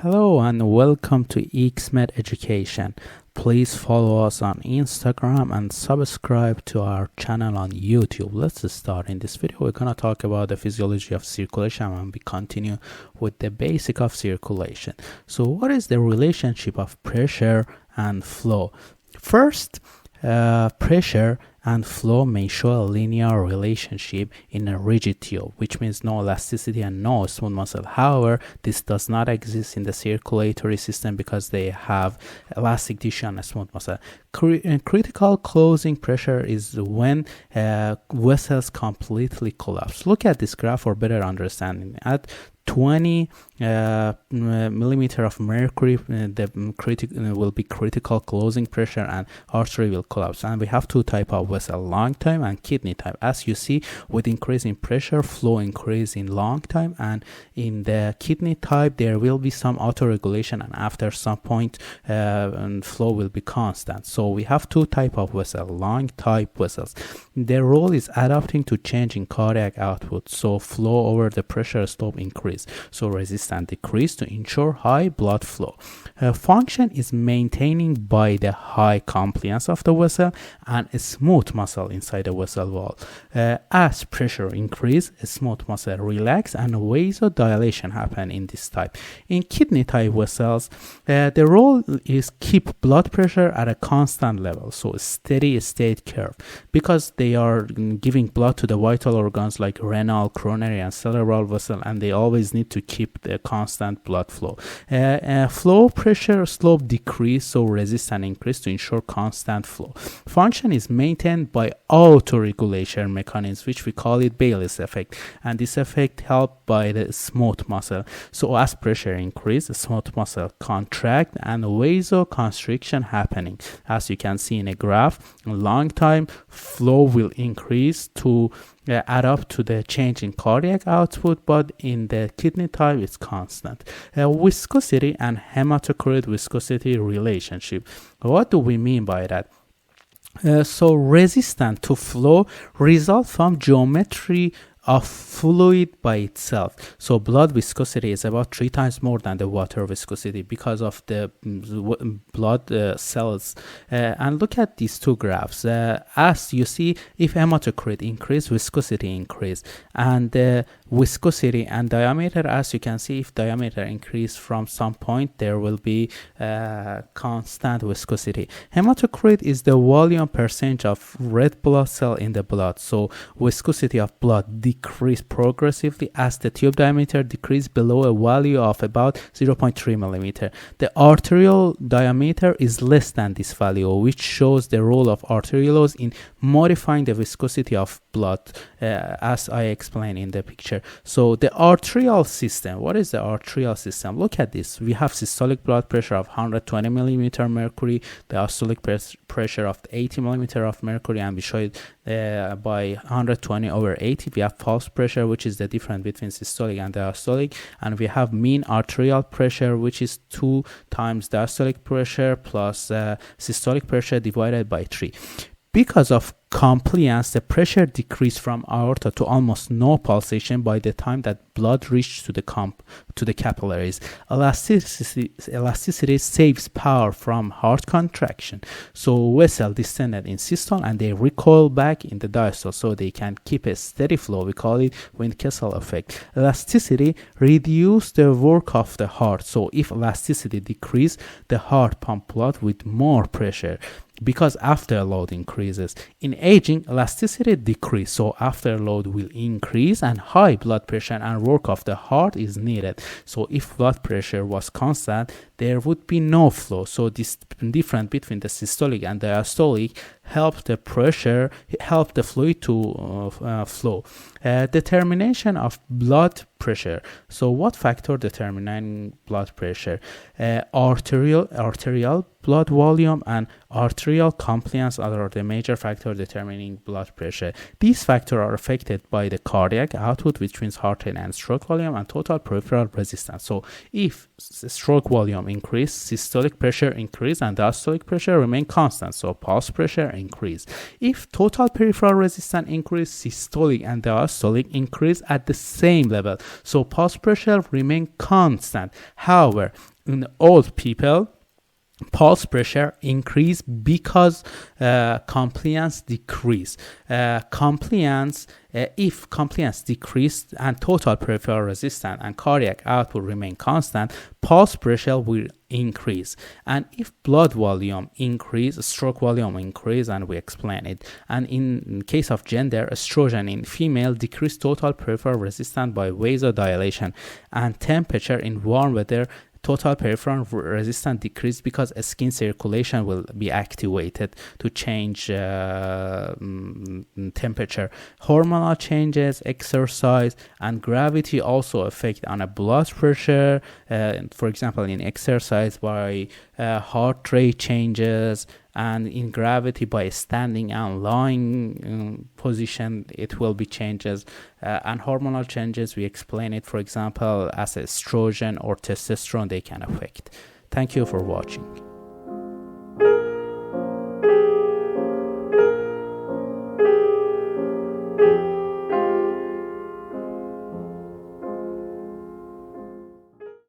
Hello and welcome to XMed Education. Please follow us on Instagram and subscribe to our channel on YouTube. Let's start. In this video, we're going to talk about the physiology of circulation and we continue with the basic of circulation. So what is the relationship of pressure and flow? First, pressure and flow may show a linear relationship in a rigid tube, which means no elasticity and no smooth muscle. However, this does not exist in the circulatory system because they have elastic tissue and a smooth muscle. Critical closing pressure is when vessels completely collapse. Look at this graph for better understanding. At 20 millimeter of mercury, will be critical closing pressure and artery will collapse. And we have two type of vessel, long time and kidney type. As you see, with increase in pressure, flow increase in long time, and in the kidney type there will be some autoregulation, and after some point flow will be constant. So we have two type of vessel, long type vessels. Their role is adapting to change in cardiac output, so flow over the pressure slope increase, so resistance decrease to ensure high blood flow. Function is maintaining by the high compliance of the vessel and a smooth muscle inside the vessel wall. As pressure increase, a smooth muscle relax and vasodilation happen in this type. In kidney type vessels, the role is keep blood pressure at a constant level, so a steady state curve, because they are giving blood to the vital organs like renal, coronary and cerebral vessel, and they always need to keep the constant blood flow. Flow pressure slope decrease, so resistance increase to ensure constant flow. Function is maintained by autoregulation mechanisms, which we call it Baylis effect, and this effect helped by the smooth muscle. So as pressure increase, the smooth muscle contract and vasoconstriction happening. As you can see in a graph, long time flow will increase to add up to the change in cardiac output, but in the kidney type it's constant. Viscosity and hematocrit viscosity relationship. What do we mean by that? So resistance to flow results from geometry of fluid by itself. So blood viscosity is about 3 times more than the water viscosity because of the blood cells. And look at these two graphs. As you see, if hematocrit increase, viscosity increase, and viscosity and diameter, as you can see, if diameter increase from some point, there will be constant viscosity. Hematocrit is the volume percentage of red blood cell in the blood. So viscosity of blood decrease progressively as the tube diameter decrease below a value of about 0.3 millimeter. The arterial diameter is less than this value, which shows the role of arterioles in modifying the viscosity of blood, as I explained in the picture. So the arterial system, what is the arterial system? Look at this. We have systolic blood pressure of 120 millimeter mercury, diastolic pressure of 80 millimeter of mercury, and we show it by 120 over 80. We have pulse pressure, which is the difference between systolic and diastolic, and we have mean arterial pressure, which is 2 times diastolic pressure plus systolic pressure divided by 3. Because of compliance, the pressure decreased from aorta to almost no pulsation by the time that blood reached to the capillaries. Elasticity saves power from heart contraction. So vessel descended in systole and they recoil back in the diastole, so they can keep a steady flow. We call it Wind-Kessel effect. Elasticity reduces the work of the heart. So if elasticity decreases, the heart pumps blood with more pressure, because afterload increases. In aging, elasticity decreases, so afterload will increase and high blood pressure and work of the heart is needed. So if blood pressure was constant, there would be no flow. So this difference between the systolic and diastolic help the fluid to flow. Determination of blood pressure. So what factor determining blood pressure? Arterial blood volume and arterial compliance are the major factor determining blood pressure. These factors are affected by the cardiac output, which means heart rate and stroke volume, and total peripheral resistance. So if stroke volume increase, systolic pressure increase and diastolic pressure remain constant, so pulse pressure increase. If total peripheral resistance increase, systolic and diastolic increase at the same level, so pulse pressure remain constant. However, in old people, pulse pressure increase because compliance decrease. If compliance decreased and total peripheral resistance and cardiac output remain constant, pulse pressure will increase. And if blood volume increase, stroke volume increase, and we explain it. And in case of gender, estrogen in female decrease total peripheral resistance by vasodilation, and temperature in warm weather, total peripheral resistance decrease because skin circulation will be activated to change temperature. Hormonal changes, exercise, and gravity also affect on a blood pressure. For example, in exercise by heart rate changes, and in gravity by standing and lying position it will be changes, and hormonal changes we explain it, for example, as estrogen or testosterone, they can affect. Thank you for watching.